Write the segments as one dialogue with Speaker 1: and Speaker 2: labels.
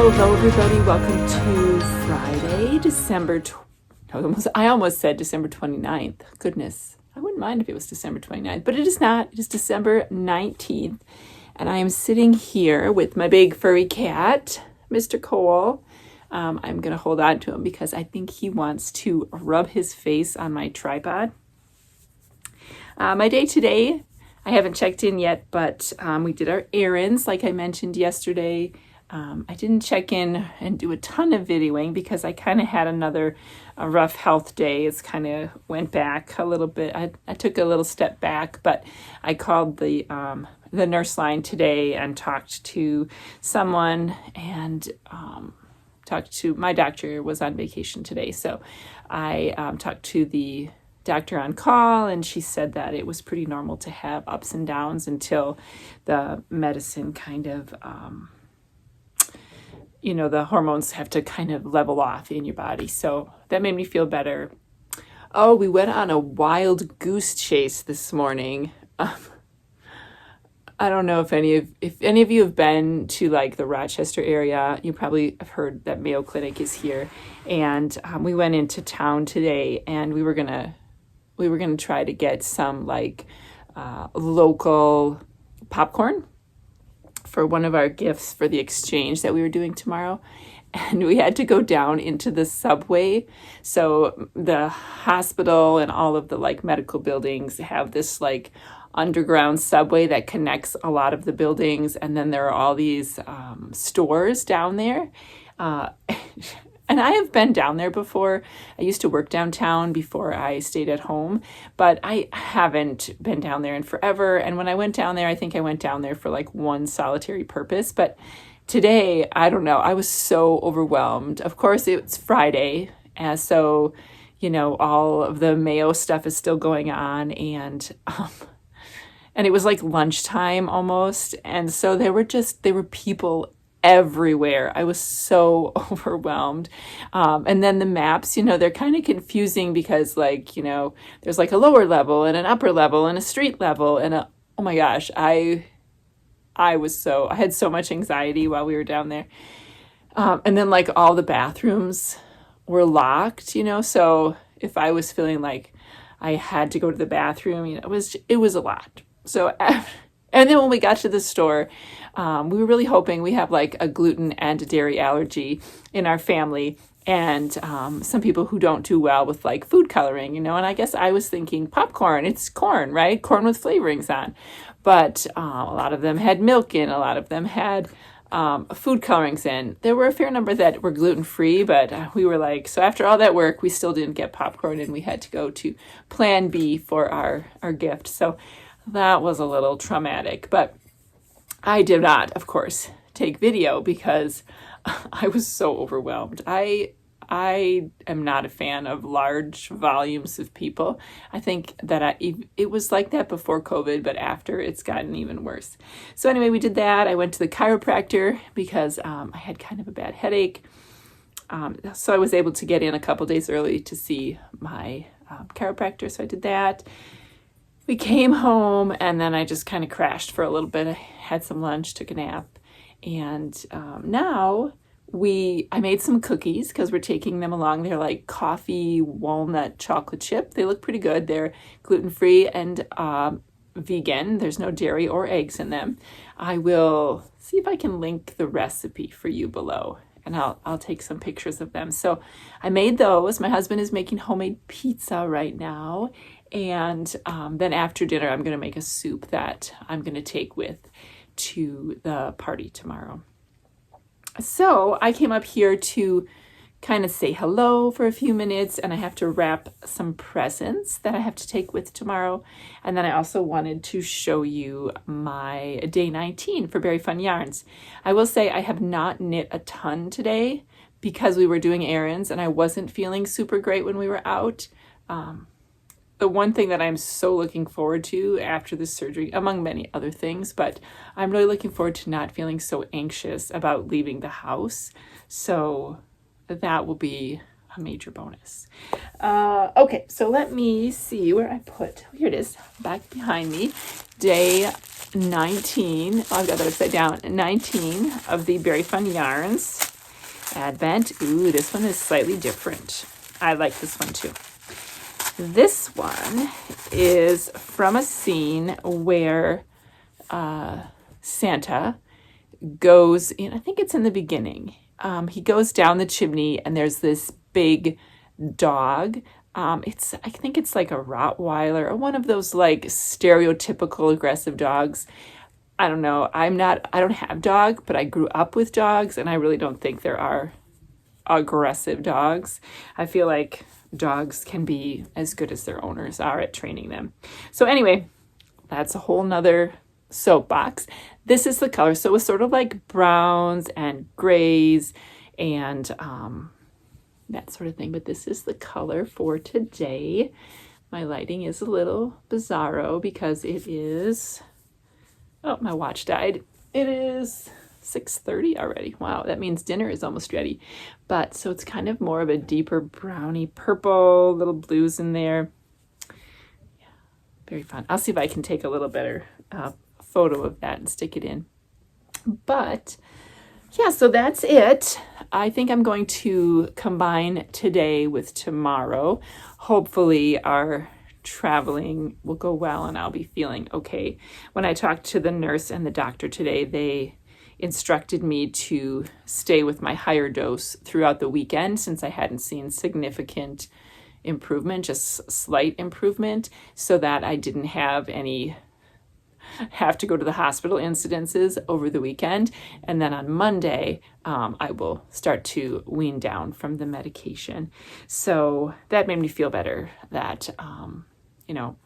Speaker 1: Hello everybody, welcome to Friday, I almost said December 29th. Goodness, I wouldn't mind if it was December 29th, but it is not. It is December 19th, and I am sitting here with my big furry cat, Mr. Cole. I'm going to hold on to him because I think he wants to rub his face on my tripod. My day today, I haven't checked in yet, but we did our errands like I mentioned yesterday. I didn't check in and do a ton of videoing because I kind of had a rough health day. It's kind of went back a little bit. I took a little step back, but I called the nurse line today and talked to someone, and talked to my doctor. Was on vacation today, so I talked to the doctor on call, and she said that it was pretty normal to have ups and downs until the medicine kind of the hormones have to kind of level off in your body. So that made me feel better. Oh, we went on a wild goose chase this morning. I don't know if any of you have been to like the Rochester area. You probably have heard that Mayo Clinic is here, and we went into town today, and we were gonna try to get some like local popcorn for one of our gifts for the exchange that we were doing tomorrow. And we had to go down into the subway. So the hospital and all of the like medical buildings have this like underground subway that connects a lot of the buildings. And then there are all these stores down there. And I have been down there before. I used to work downtown before I stayed at home, but I haven't been down there in forever. And when I went down there, I think I went down there for like one solitary purpose. But today, I don't know, I was so overwhelmed. Of course, it's Friday, and so, all of the Mayo stuff is still going on, and it was like lunchtime almost. And so there were people everywhere. I was so overwhelmed. And then the maps, they're kind of confusing because there's like a lower level and an upper level and a street level. And oh my gosh, I had so much anxiety while we were down there. And then like all the bathrooms were locked, so if I was feeling like I had to go to the bathroom, it was a lot. So, and then when we got to the store, we were really hoping. We have like a gluten and a dairy allergy in our family, and some people who don't do well with like food coloring, and I guess I was thinking popcorn, it's corn, right? Corn with flavorings on. But a lot of them had milk in, a lot of them had food colorings in. There were a fair number that were gluten-free, but we were like, so after all that work, we still didn't get popcorn, and we had to go to Plan B for our gift. So that was a little traumatic, but I did not, of course, take video because I was so overwhelmed. I am not a fan of large volumes of people. I think that it was like that before COVID, but after it's gotten even worse. So anyway, we did that. I went to the chiropractor because I had kind of a bad headache. So I was able to get in a couple days early to see my chiropractor. So I did that. We came home, and then I just kind of crashed for a little bit. I had some lunch, took a nap, and now I made some cookies because we're taking them along. They're like coffee walnut chocolate chip. They look pretty good. They're gluten-free and vegan. There's no dairy or eggs in them. I will see if I can link the recipe for you below, and I'll take some pictures of them. So I made those. My husband is making homemade pizza right now. And then after dinner, I'm going to make a soup that I'm going to take to the party tomorrow. So I came up here to kind of say hello for a few minutes, and I have to wrap some presents that I have to take with tomorrow. And then I also wanted to show you my day 19 for Berry Fun Yarns. I will say I have not knit a ton today because we were doing errands and I wasn't feeling super great when we were out. The one thing that I'm so looking forward to after this surgery, among many other things, but I'm really looking forward to not feeling so anxious about leaving the house. So that will be a major bonus. Okay, so let me see where I put, here it is, back behind me, day 19. Oh, I've got that upside down. 19 of the Berry Fun Yarns Advent. Ooh, this one is slightly different. I like this one too. This one is from a scene where Santa goes in, I think it's in the beginning. He goes down the chimney and there's this big dog. I think it's like a Rottweiler or one of those like stereotypical aggressive dogs. I don't know. I don't have dog, but I grew up with dogs and I really don't think there are aggressive dogs. I feel like dogs can be as good as their owners are at training them. So anyway, that's a whole nother soapbox. This is the color. So it was sort of like browns and grays and that sort of thing. But this is the color for today. My lighting is a little bizarro because it is, oh, my watch died. It is 6:30 already. Wow, that means dinner is almost ready. But so it's kind of more of a deeper browny purple, little blues in there. Yeah, very fun. I'll see if I can take a little better photo of that and stick it in. But yeah, so that's it. I think I'm going to combine today with tomorrow. Hopefully our traveling will go well and I'll be feeling okay. When I talked to the nurse and the doctor today, they instructed me to stay with my higher dose throughout the weekend since I hadn't seen significant improvement, just slight improvement, so that I didn't have to go to the hospital incidences over the weekend. And then on Monday, I will start to wean down from the medication. So that made me feel better that,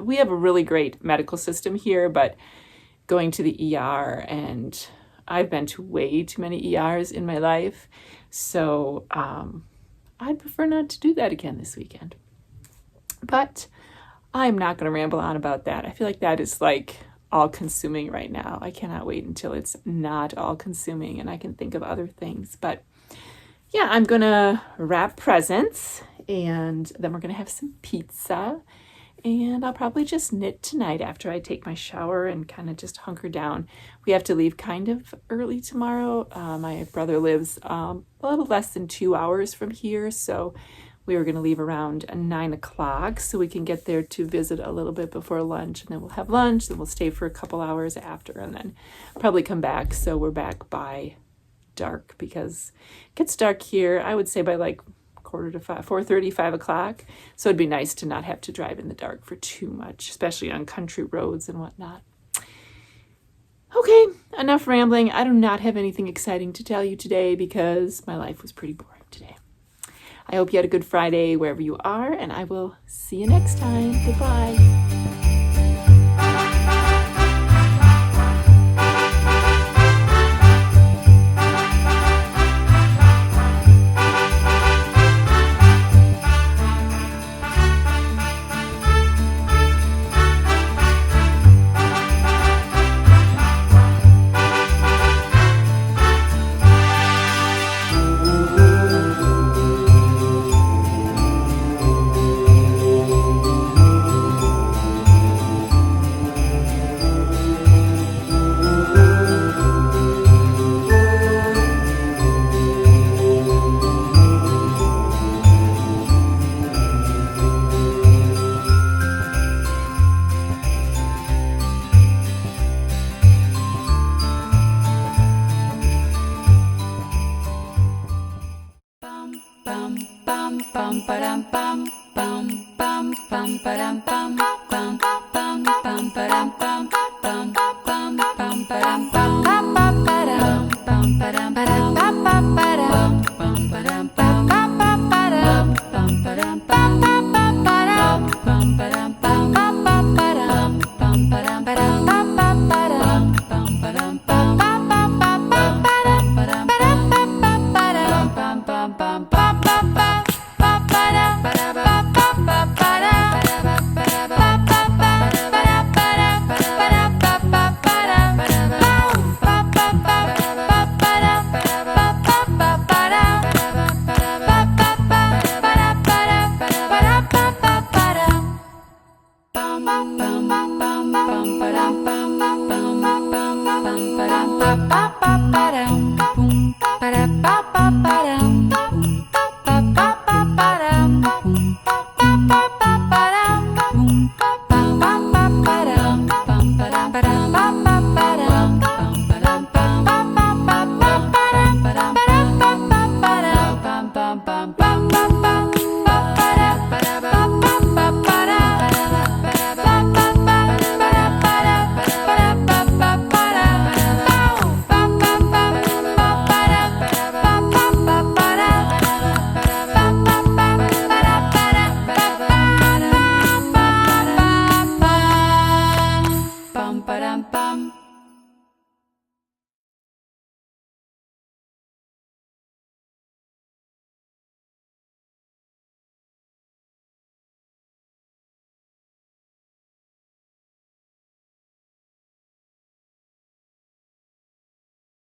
Speaker 1: we have a really great medical system here, but going to the ER, and I've been to way too many ERs in my life. So I'd prefer not to do that again this weekend. But I'm not going to ramble on about that. I feel like that is like all consuming right now. I cannot wait until it's not all consuming and I can think of other things. But yeah, I'm going to wrap presents and then we're going to have some pizza. And I'll probably just knit tonight after I take my shower and kind of just hunker down. We have to leave kind of early tomorrow. My brother lives a little less than 2 hours from here, so we were going to leave around 9 o'clock so we can get there to visit a little bit before lunch, and then we'll have lunch, and we'll stay for a couple hours after, and then probably come back. So we're back by dark because it gets dark here, I would say by like 4:45, 4:30, 5 o'clock. So it'd be nice to not have to drive in the dark for too much, especially on country roads and whatnot. Okay, enough rambling. I do not have anything exciting to tell you today because my life was pretty boring today. I hope you had a good Friday wherever you are, and I will see you next time. Goodbye.
Speaker 2: Ba-dum,